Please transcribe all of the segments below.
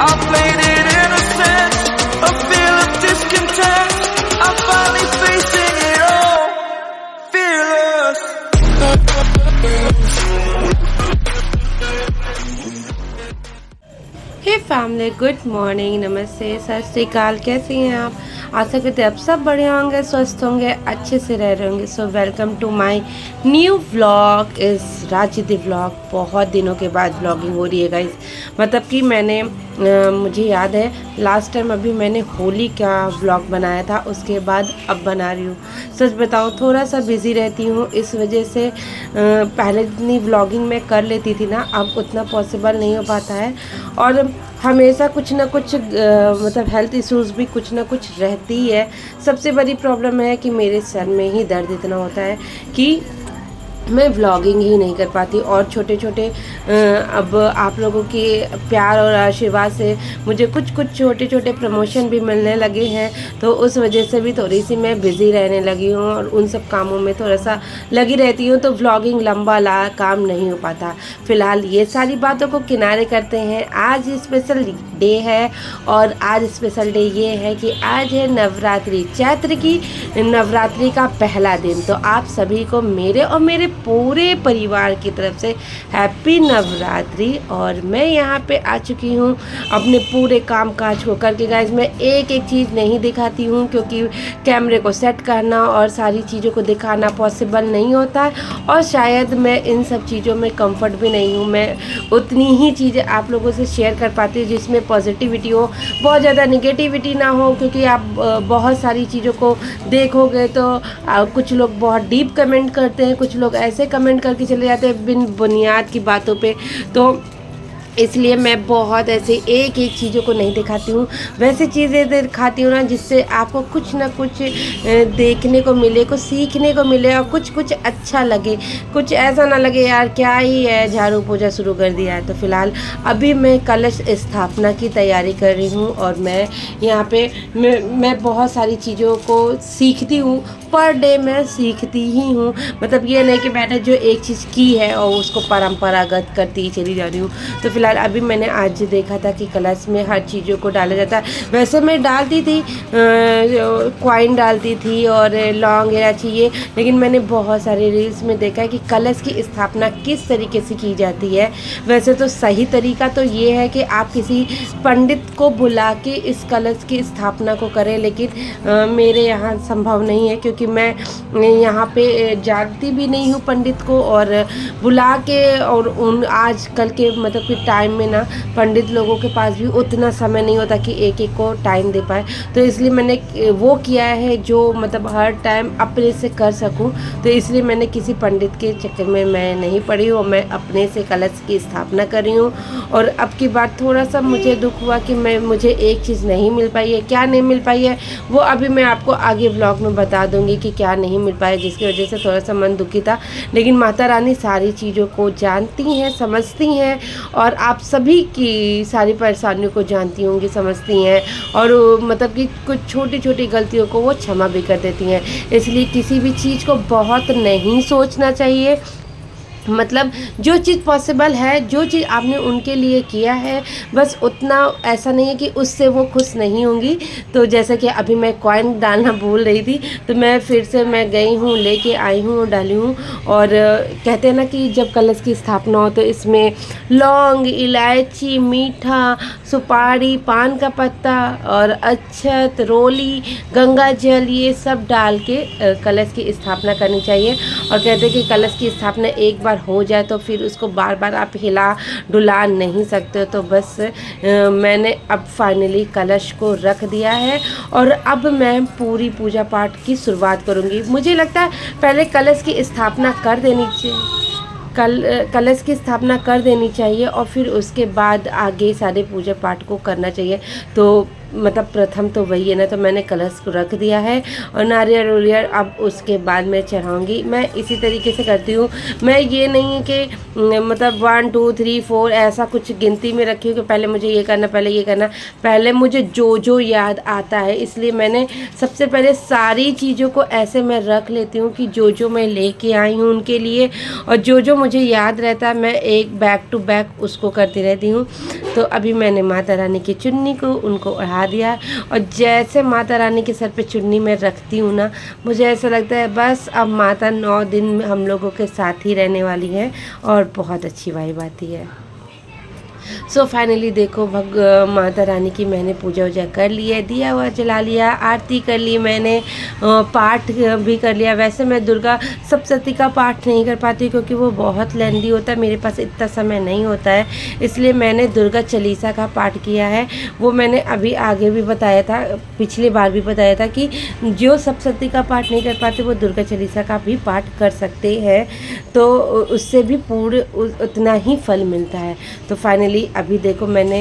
I played it innocent, a feel of discontent. I'm finally facing it all, fearless. Hey family, good morning, नमस्ते, सत श्री अकाल। कैसे हैं आप? आशा करते हैं आप सब बढ़िया होंगे, स्वस्थ होंगे, अच्छे से रह रहे होंगे। So welcome to my new vlog इस राजदी व्लॉग। बहुत दिनों के बाद व्लॉगिंग हो रही है गाइस। मतलब कि मुझे याद है लास्ट टाइम अभी मैंने होली का व्लॉग बनाया था, उसके बाद अब बना रही हूँ। सच बताऊँ थोड़ा सा बिज़ी रहती हूँ, इस वजह से पहले जितनी व्लॉगिंग मैं कर लेती थी ना, अब उतना पॉसिबल नहीं हो पाता है। और हमेशा कुछ ना कुछ मतलब हेल्थ इश्यूज़ भी कुछ ना कुछ रहती ही है। सबसे बड़ी प्रॉब्लम है कि मेरे सर में ही दर्द इतना होता है कि मैं व्लॉगिंग ही नहीं कर पाती। और छोटे छोटे अब आप लोगों के प्यार और आशीर्वाद से मुझे कुछ छोटे छोटे प्रमोशन भी मिलने लगे हैं, तो उस वजह से भी थोड़ी सी मैं बिज़ी रहने लगी हूँ और उन सब कामों में थोड़ा सा लगी रहती हूँ, तो व्लॉगिंग लंबा काम नहीं हो पाता। फ़िलहाल ये सारी बातों को किनारे करते हैं। आज स्पेशल डे है, और आज स्पेशल डे ये है कि आज है नवरात्रि, चैत्र की नवरात्रि का पहला दिन। तो आप सभी को मेरे और मेरे पूरे परिवार की तरफ से हैप्पी नवरात्रि। और मैं यहाँ पे आ चुकी हूँ अपने पूरे काम काज को करके। गाइज मैं एक एक चीज़ नहीं दिखाती हूँ, क्योंकि कैमरे को सेट करना और सारी चीज़ों को दिखाना पॉसिबल नहीं होता है, और शायद मैं इन सब चीज़ों में कंफर्ट भी नहीं हूँ। मैं उतनी ही चीज़ें आप लोगों से शेयर कर पाती हूँ जिसमें पॉजिटिविटी हो, बहुत ज़्यादा निगेटिविटी ना हो। क्योंकि आप बहुत सारी चीज़ों को देखोगे तो कुछ लोग बहुत डीप कमेंट करते हैं, कुछ लोग ऐसे कमेंट करके चले जाते हैं बिन बुनियाद की बातों पे। तो इसलिए मैं बहुत ऐसे एक एक चीज़ों को नहीं दिखाती हूँ, वैसे चीज़ें दिखाती हूँ ना जिससे आपको कुछ ना कुछ देखने को मिले, कुछ सीखने को मिले, और कुछ अच्छा लगे। कुछ ऐसा ना लगे यार क्या ही है, झाड़ू पूजा शुरू कर दिया है। तो फ़िलहाल अभी मैं कलश स्थापना की तैयारी कर रही हूँ, और मैं यहाँ पे मैं बहुत सारी चीज़ों को सीखती हूँ। पर डे मैं सीखती ही हूँ। मतलब ये नहीं कि मैंने जो एक चीज़ की है और उसको परंपरागत करती ही चली जा रही हूँ। तो फिलहाल अभी मैंने आज देखा था कि कलश में हर चीज़ों को डाला जाता है। वैसे मैं डालती थी, कॉइन डालती थी और लौंग इलायची ये, लेकिन मैंने बहुत सारे रील्स में देखा है कि कलश की स्थापना किस तरीके से की जाती है। वैसे तो सही तरीका तो ये है कि आप किसी पंडित को बुला के इस कलश की स्थापना को करें, लेकिन मेरे यहाँ संभव नहीं है, क्योंकि मैं यहाँ पे जानती भी नहीं हूँ पंडित को, और बुला के और उन आज कल के मतलब कि टाइम में ना पंडित लोगों के पास भी उतना समय नहीं होता कि एक एक को टाइम दे पाए। तो इसलिए मैंने वो किया है जो मतलब हर टाइम अपने से कर सकूं। तो इसलिए मैंने किसी पंडित के चक्कर में मैं नहीं पड़ी हूँ, मैं अपने से कलश की स्थापना कर रही हूँ। और अब की बात थोड़ा सा मुझे दुख हुआ कि मुझे एक चीज़ नहीं मिल पाई है। क्या नहीं मिल पाई है वो अभी मैं आपको आगे व्लॉग में बता दूँगी कि क्या नहीं मिल पाया, जिसकी वजह से थोड़ा सा मन दुखी था। लेकिन माता रानी सारी चीज़ों को जानती हैं, समझती हैं, और आप सभी की सारी परेशानियों को जानती होंगी, समझती हैं, और मतलब कि कुछ छोटी छोटी गलतियों को वो क्षमा भी कर देती हैं। इसलिए किसी भी चीज़ को बहुत नहीं सोचना चाहिए। मतलब जो चीज़ पॉसिबल है, जो चीज़ आपने उनके लिए किया है, बस उतना। ऐसा नहीं है कि उससे वो खुश नहीं होंगी। तो जैसे कि अभी मैं कॉइन डालना भूल रही थी, तो मैं फिर से मैं गई हूँ, लेके आई हूँ, डाली हूँ। और कहते हैं ना कि जब कलश की स्थापना हो तो इसमें लौंग, इलायची, मीठा, सुपारी, पान का पत्ता और अक्षत, रोली, गंगा जल, ये सब डाल के कलश की स्थापना करनी चाहिए। और कहते हैं कि कलश की स्थापना एक बार हो जाए तो फिर उसको बार बार आप हिला डुला नहीं सकते हो। तो बस मैंने अब फाइनली कलश को रख दिया है, और अब मैं पूरी पूजा पाठ की शुरुआत करूँगी। मुझे लगता है पहले कलश की स्थापना कर देनी चाहिए, कलश की स्थापना कर देनी चाहिए, और फिर उसके बाद आगे सारे पूजा पाठ को करना चाहिए। तो मतलब प्रथम तो वही है ना, तो मैंने कलश को रख दिया है और नारियल उरियल अब उसके बाद मैं चढ़ाऊँगी। मैं इसी तरीके से करती हूँ। मैं ये नहीं है कि मतलब 1 2 3 4 ऐसा कुछ गिनती में रखी हूँ कि पहले मुझे ये करना, पहले ये करना। पहले मुझे जो जो याद आता है, इसलिए मैंने सबसे पहले सारी चीज़ों को ऐसे मैं रख लेती हूँ कि जो जो मैं लेके आई हूँ उनके लिए, और जो जो मुझे याद रहता है मैं एक बैक टू बैक उसको करती रहती हूँ। तो अभी मैंने माता रानी की चुन्नी को उनको ओढ़ा दिया, और जैसे माता रानी के सर पे चुन्नी मैं रखती हूँ ना, मुझे ऐसा लगता है बस अब माता 9 दिन हम लोगों के साथ ही रहने वाली है और बहुत अच्छी वाइब आती है। सो फाइनली देखो माता रानी की मैंने पूजा वूजा कर ली है, दिया हुआ जला लिया, आरती कर ली मैंने, पाठ भी कर लिया। वैसे मैं दुर्गा सप्तशती का पाठ नहीं कर पाती क्योंकि वो बहुत लेंदी होता है, मेरे पास इतना समय नहीं होता है, इसलिए मैंने दुर्गा चालीसा का पाठ किया है। वो मैंने अभी आगे भी बताया था, पिछली बार भी बताया था कि जो सप्तशती का पाठ नहीं कर पाते वो दुर्गा चालीसा का भी पाठ कर सकते हैं, तो उससे भी पूरे उतना ही फल मिलता है। तो फाइनली अभी देखो मैंने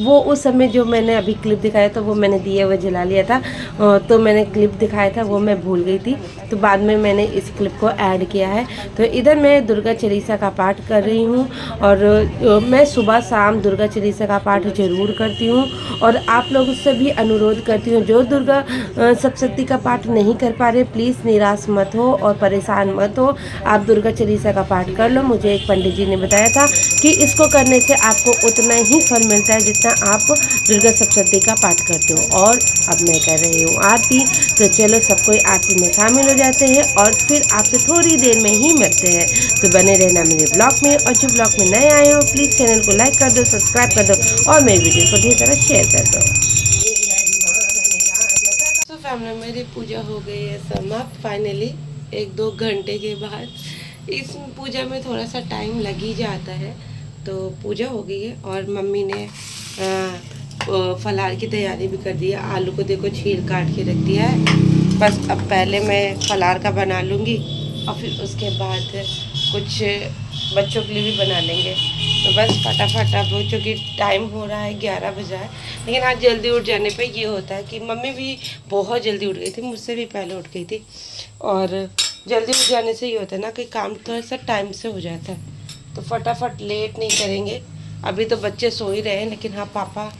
वो उस समय जो मैंने अभी क्लिप दिखाया था वो मैंने दिए हुए जला लिया था, तो मैंने क्लिप दिखाया था वो मैं भूल गई थी, तो बाद में मैंने इस क्लिप को ऐड किया है। तो इधर मैं दुर्गा चालीसा का पाठ कर रही हूँ, और मैं सुबह शाम दुर्गा चालीसा का पाठ जरूर करती हूँ। और आप लोगों से भी अनुरोध करती हूँ, जो दुर्गा सप्तशती का पाठ नहीं कर पा रहे प्लीज़ निराश मत हो और परेशान मत हो, आप दुर्गा चालीसा का पाठ कर लो। मुझे एक पंडित जी ने बताया था कि इसको करने से आपको उतना ही फल मिलता है जितना आप दुर्गा सप्तशती का पाठ करते हो। और अब मैं कर रही हूँ आरती, तो चलो सब कोई आरती में शामिल हो जाते हैं और फिर आपसे थोड़ी देर में ही मिलते हैं। तो बने रहना मेरे ब्लॉग में, और जो ब्लॉग में नए आए हो प्लीज़ चैनल को लाइक कर दो, सब्सक्राइब कर दो और मेरी वीडियो को ढेर सारा शेयर कर दो। तो फैमिली मेरी पूजा हो गई है समाप्त फाइनली 1-2 घंटे के बाद। इस पूजा में थोड़ा सा टाइम लग ही जाता है, तो पूजा हो गई है और मम्मी ने फलार की तैयारी भी कर दी है। आलू को देखो छील काट के रख दिया है, बस अब पहले मैं फलार का बना लूँगी और फिर उसके बाद कुछ बच्चों के लिए भी बना लेंगे। तो बस फटाफट अब चूँकि टाइम हो रहा है 11 बजा है, लेकिन आज जल्दी उठ जाने पे ये होता है कि मम्मी भी बहुत जल्दी उठ गई थी, मुझसे भी पहले उठ गई थी, और जल्दी उठ जाने से ये होता है ना कि काम थोड़ा सा टाइम से हो जाता है, तो फटाफट लेट नहीं करेंगे। अभी तो बच्चे सो ही रहे हैं, लेकिन हाँ पापा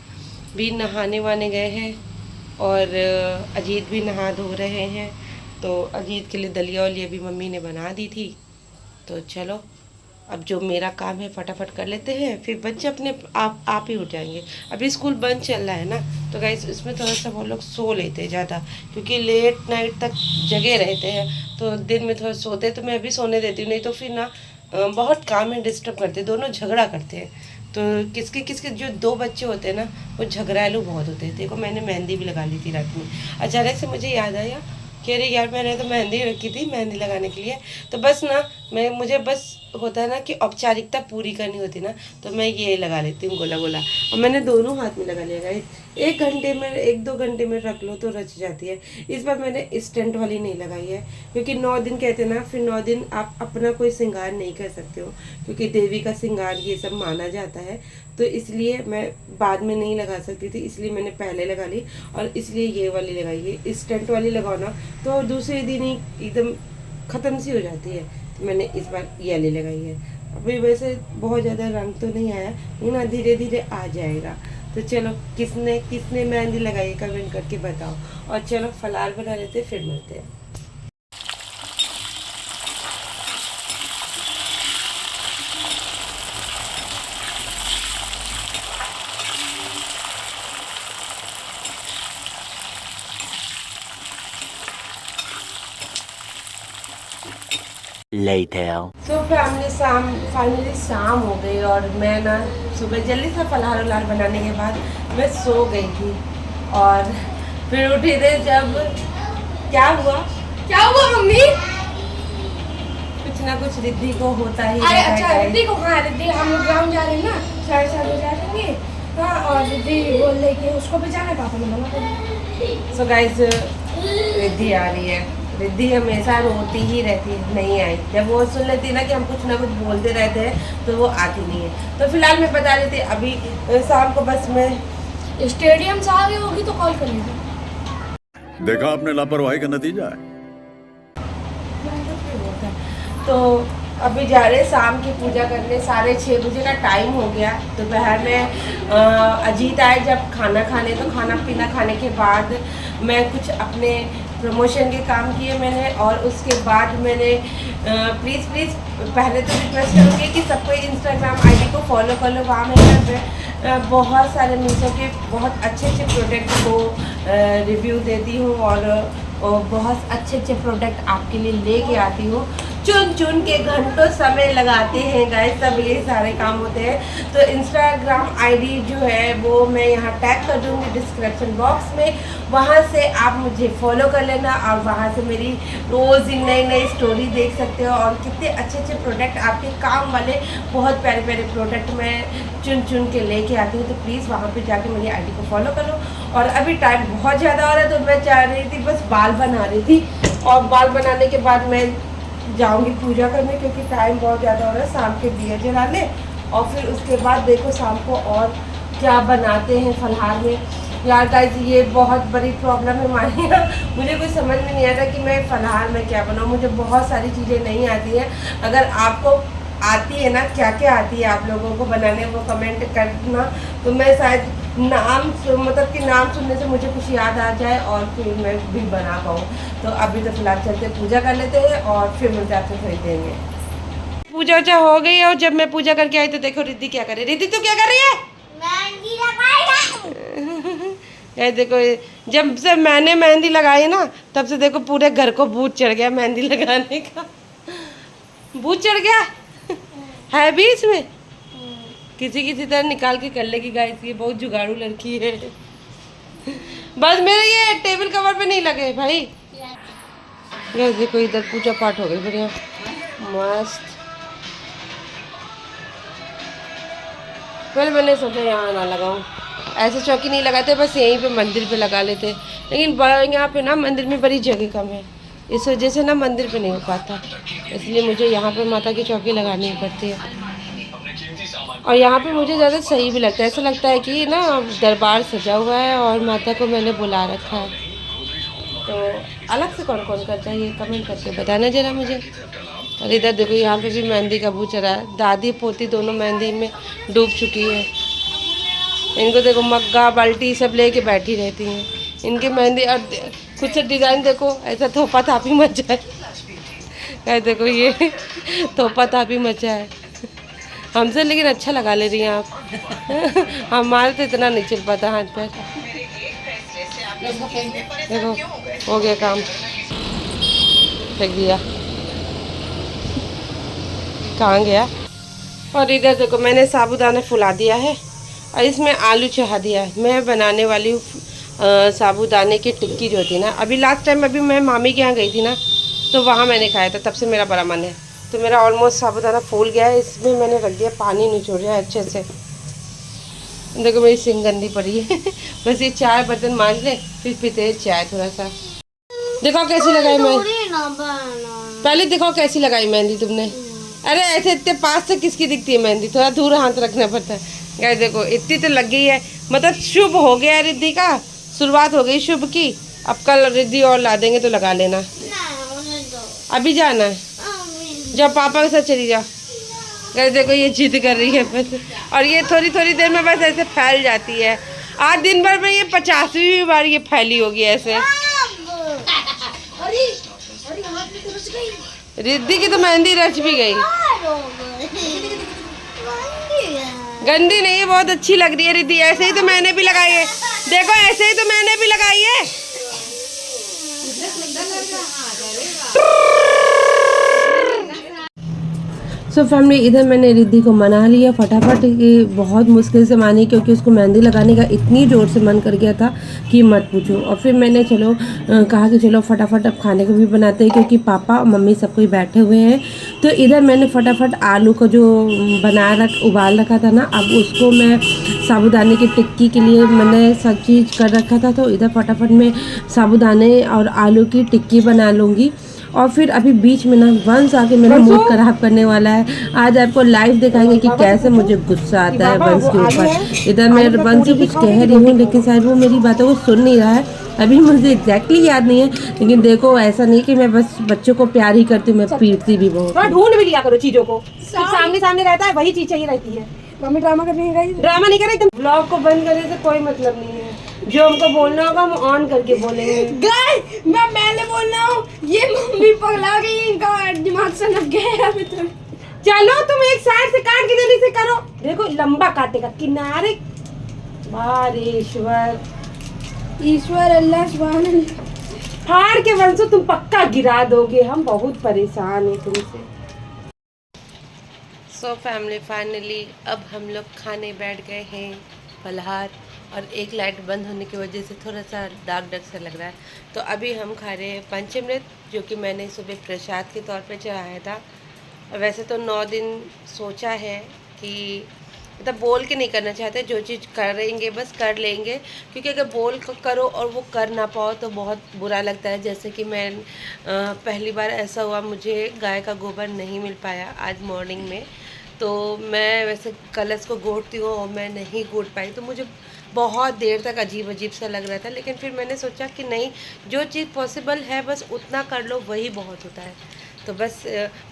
भी नहाने वाने गए हैं और अजीत भी नहा धो रहे हैं। तो अजीत के लिए दलिया वलिया भी मम्मी ने बना दी थी। तो चलो अब जो मेरा काम है फटाफट कर लेते हैं, फिर बच्चे अपने आप ही उठ जाएंगे। अभी स्कूल बंद चल रहा है ना, तो गाइस इसमें थोड़ा सा वो लोग सो लेते हैं ज़्यादा, क्योंकि लेट नाइट तक जगे रहते हैं, तो दिन में थोड़ा सोते तो मैं भी सोने देती हूँ, नहीं तो फिर ना बहुत काम में डिस्टर्ब करते, दोनों झगड़ा करते हैं। तो किसके किसके जो 2 बच्चे होते हैं ना वो झगड़ालू बहुत होते हैं। देखो मैंने मेहंदी भी लगा ली थी रात में, अचानक से मुझे याद आया कि अरे यार मैंने तो मेहंदी रखी थी मेहंदी लगाने के लिए, तो बस ना मुझे बस होता है ना कि औपचारिकता पूरी करनी होती ना, तो मैं ये लगा लेती हूँ गोला गोला, और मैंने दोनों हाथ में लगा लिया गाइस। 1-2 घंटे में रख लो तो रच जाती है। इस बार मैंने स्टेंट वाली नहीं लगाई है, क्योंकि 9 दिन कहते हैं ना, फिर 9 दिन आप अपना कोई श्रृंगार नहीं कर सकते हो, क्योंकि देवी का श्रृंगार ये सब माना जाता है, तो इसलिए मैं बाद में नहीं लगा सकती थी, इसलिए मैंने पहले लगा ली, और इसलिए ये वाली लगाई है। स्टेंट वाली लगाओ ना तो दूसरे दिन ही एकदम ख़त्म सी हो जाती है, तो मैंने इस बार ये वाली लगाई है। अभी वैसे बहुत ज़्यादा रंग तो नहीं आया, लेकिन धीरे धीरे आ जाएगा। तो चलो किसने किसने मेहंदी लगाई कमेंट करके बताओ, और चलो फलार बना लेते फिर मिलते हैं। Later. तो फाइनली शाम हो गई, और मैं ना सुबह जल्दी से फलाहार वलार बनाने के बाद मैं सो गई थी, और फिर उठी थे जब क्या हुआ मम्मी? कुछ ना कुछ रिद्धि को होता ही रहता है। अच्छा रिद्धि को, हाँ रिद्धि हम लोग ग्राउंड जा रहे हैं ना, 7:30 बजे आ जाएंगे, हाँ, और रिद्धि बोल रही कि उसको भी जाना है, पापा ने मना कर दिया। सो गाइस रिद्धि आ रही है। रिद्धि हमेशा रोती ही रहती है, नहीं आई। जब वो सुन लेती है ना कि हम कुछ ना कुछ बोलते रहते हैं तो वो आती नहीं है। तो फिलहाल मैं बता रही थी अभी शाम को बस मैं स्टेडियम से आ गई होगी तो कॉल कर लीजिए। देखा आपने लापरवाही का नतीजा है। तो अभी जा रहे शाम की पूजा करने, 6:30 बजे का टाइम हो गया। दोपहर में अजीत आए जब खाना खाने, तो खाना पीना खाने के बाद मैं कुछ अपने प्रमोशन के काम किए मैंने, और उसके बाद मैंने प्लीज़ पहले तो रिक्वेस्ट करूँगी कि सब कोई इंस्टाग्राम आईडी को फॉलो कर लो। वहाँ मैं बहुत सारे मीशो के बहुत अच्छे प्रोडक्ट को रिव्यू देती हूँ, और बहुत अच्छे प्रोडक्ट आपके लिए लेके आती हूँ। चुन के घंटों समय लगाते हैं गाइस, तब ये सारे काम होते हैं। तो इंस्टाग्राम आईडी जो है वो मैं यहाँ टैग कर दूँगी डिस्क्रिप्शन बॉक्स में, वहाँ से आप मुझे फॉलो कर लेना, और वहाँ से मेरी रोज़ नई स्टोरी देख सकते हो। और कितने अच्छे प्रोडक्ट आपके काम वाले, बहुत प्यारे प्रोडक्ट मैं चुन के लेके आती हूँ। तो प्लीज़ वहाँ पे जाके मेरी आईडी को फॉलो करो। और अभी टाइम बहुत ज़्यादा हो रहा है, तो मैं चाह रही थी बस बाल बना रही थी, और बाल बनाने के बाद मैं जाऊंगी पूजा करने, क्योंकि टाइम बहुत ज़्यादा हो रहा है शाम के दिए जलाने। और फिर उसके बाद देखो शाम को और क्या बनाते हैं फलहार में। यार गाइस ये बहुत बड़ी प्रॉब्लम है हमारी यहाँ, मुझे कुछ समझ में नहीं आता कि मैं फलहार में क्या बनाऊँ। मुझे बहुत सारी चीज़ें नहीं आती हैं। अगर आपको आती है ना, क्या आती है आप लोगों को बनाने, वो कमेंट करना, तो मैं शायद मतलब कि नाम सुनने से मुझे कुछ याद आ जाए और फिर मैं भी बना पाऊँ। तो अभी तो फिलहाल चलते पूजा कर लेते हैं, और फिर मिलते आपसे थोड़ी देर में। पूजा हो गई, और जब मैं पूजा करके आई तो देखो रिद्धि क्या कर रही है। रिद्धि तू क्या कर रही है? मेहंदी लगाई। ये देखो, जब से मैंने मेहंदी लगाई ना, तब से देखो पूरे घर को भूत चढ़ गया मेहंदी लगाने का। भूत चढ़ गया है भी इसमें। किसी तरह निकाल के कर लेगी गाइस, ये बहुत जुगाड़ू लड़की है। बस मेरे ये टेबल कवर पे नहीं लगे भाई। गाइस देखो इधर पूजा पाठ हो गई बढ़िया मस्त। पहले मैंने सोचा यहाँ ना लगाऊं, ऐसे चौकी नहीं लगाते, बस यहीं पे मंदिर पे लगा लेते। लेकिन यहाँ पे ना मंदिर में बड़ी जगह कम है, इस वजह से ना मंदिर पे नहीं हो पाता, इसलिए मुझे यहाँ पे माता की चौकी लगानी पड़ती है। और यहाँ पे मुझे ज़्यादा सही भी लगता है, ऐसा लगता है कि ना दरबार सजा हुआ है और माता को मैंने बुला रखा है। तो अलग से कौन करता है ये कमेंट करके बताना ज़रा मुझे। और इधर देखो यहाँ पे भी मेहंदी का बू चढ़ा है, दादी पोती दोनों मेहंदी में डूब चुकी है। इनको देखो मग्गा बाल्टी सब लेके बैठी रहती हैं, इनकी मेहंदी। और कुछ डिज़ाइन देखो, ऐसा थोपा थापी मचा है। देखो ये थोपा थापी मचा है हमसे, लेकिन अच्छा लगा ले रही हैं आप। हमारे तो इतना नहीं चल पाता हाथ पैर। देखो हो गया काम, फेंक दिया, कहाँ गया। और इधर देखो मैंने साबूदाना फुला दिया है, और इसमें आलू चढ़ा दिया है। मैं बनाने वाली हूँ साबूदाने की टिक्की जो थी ना। अभी लास्ट टाइम अभी मैं मामी के यहाँ गई थी ना, तो वहाँ मैंने खाया था, तब से मेरा बड़ा मन है। तो मेरा ऑलमोस्ट साबूदाना फूल गया है, इसमें मैंने रख दिया, पानी निचोड़ रहा है अच्छे से। देखो मेरी सिंग गंदी पड़ी है। बस ये चाय बर्तन मांज ले, फिर पीते हैं चाय थोड़ा सा। देखो कैसी लगाई मैं, पहले देखो कैसी लगाई मेहंदी तुमने। अरे ऐसे इतने पास से किसकी दिखती है मेहंदी, थोड़ा दूर हाथ रखना पड़ता है। गाइस देखो इतनी तो लग गई है, मतलब शुभ हो गया रिद्धि का, शुरुआत हो गई शुभ की। अब कल रिद्धि और ला देंगे तो लगा लेना। अभी जाना है, जब पापा के साथ चली जा। गाइस देखो ये जिद कर रही है बस, और ये थोड़ी देर में बस ऐसे फैल जाती है। आज दिन भर में ये 50वीं बार ये फैली होगी ऐसे। रिद्धि की तो मेहंदी रच भी गई। गंदी नहीं है, बहुत अच्छी लग रही है रिद्धि। ऐसे ही तो मैंने भी लगाई है, देखो ऐसे ही तो मैंने भी लगाई है। सो फैमिली इधर मैंने रिद्धि को मना लिया फटाफट, कि बहुत मुश्किल से मानी, क्योंकि उसको मेहंदी लगाने का इतनी ज़ोर से मन कर गया था कि मत पूछो। और फिर मैंने कहा कि चलो फटाफट अब खाने को भी बनाते हैं, क्योंकि पापा और मम्मी सब कोई बैठे हुए हैं। तो इधर मैंने फटाफट आलू को जो उबाल रखा था ना, अब उसको मैं साबूदाने की टिक्की के लिए मैंने सब चीज़ कर रखा था। तो इधर फटाफट मैं साबूदाने और आलू की टिक्की बना लूँगी। और फिर अभी बीच में ना वंश आके मेरा मूड खराब करने वाला है। आज आपको लाइव दिखाएंगे कि कैसे मुझे गुस्सा आता है वंश के ऊपर। इधर मैं वंश से कुछ कह रही हूँ लेकिन शायद वो मेरी बातों को सुन नहीं रहा है। अभी मुझे एग्जैक्टली याद नहीं है, लेकिन देखो ऐसा नहीं कि मैं बस बच्चों को प्यार ही करती हूँ, मैं पीटती भी बहुत। थोड़ा ढूंढ भी लिया करो चीजों को, सामने सामने रहता है वही चीज चाहिए रहती है। मम्मी ड्रामा कर रही है, ड्रामा नहीं कर रही तुम। ब्लॉग को बंद करने से कोई मतलब नहीं है, जो हमको बोलना होगा हम ऑन करके बोलेंगे। गाइस मैं पहले बोल रहा हूँ, ये मम्मी पगला गई, इनका दिमाग सनक गया है अभी तो। चलो तुम एक साइड से काट के जल्दी से करो। देखो लंबा काटेगा किनारे। बारेश्वर ईश्वर अल्लाह सुभान अल्लाह। फाड़ के वंशो तुम पक्का गिरा दोगे, हम बहुत परेशान हैं तुमसे। सो फैमिली फाइनली अब हम लोग खाने बैठ गए हैं फलाहार, और एक लाइट बंद होने की वजह से थोड़ा सा डार्क डार्क सा लग रहा है। तो अभी हम खा रहे हैं पंचामृत, जो कि मैंने सुबह प्रसाद के तौर पे चढ़ाया था। वैसे तो 9 दिन सोचा है कि मतलब बोल के नहीं करना चाहते, जो चीज़ करेंगे बस कर लेंगे, क्योंकि अगर बोल करो और वो कर ना पाओ तो बहुत बुरा लगता है। जैसे कि मैं पहली बार ऐसा हुआ, मुझे गाय का गोबर नहीं मिल पाया आज मॉर्निंग में, तो मैं वैसे कलश को गोड़ती हूँ और मैं नहीं गोड़ पाई, तो मुझे बहुत देर तक अजीब अजीब सा लग रहा था। लेकिन फिर मैंने सोचा कि नहीं, जो चीज़ पॉसिबल है बस उतना कर लो, वही बहुत होता है। तो बस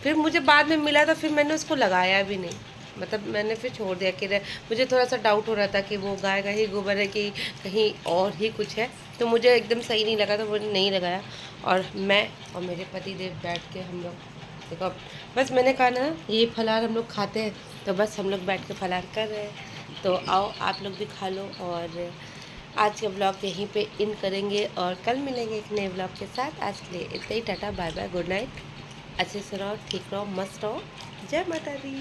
फिर मुझे बाद में मिला तो फिर मैंने उसको लगाया भी नहीं, मतलब मैंने फिर छोड़ दिया कि मुझे थोड़ा सा डाउट हो रहा था कि वो गाय का ही गोबर है कि कहीं और ही कुछ है, तो मुझे एकदम सही नहीं लगा, तो वो नहीं लगाया। और मैं और मेरे पति देव बैठ के हम लोग देखो, बस मैंने कहा ना ये फलाहार हम लोग खाते हैं, तो बस हम लोग बैठ के फलाहार कर रहे हैं। तो आओ आप लोग भी खा लो, और आज का ब्लॉग यहीं पे इन करेंगे और कल मिलेंगे एक नए ब्लॉग के साथ। आज के लिए इतना ही, tata bye bye, good night, अच्छे से रहो, ठीक रहो, मस्त रहो, जय माता दी।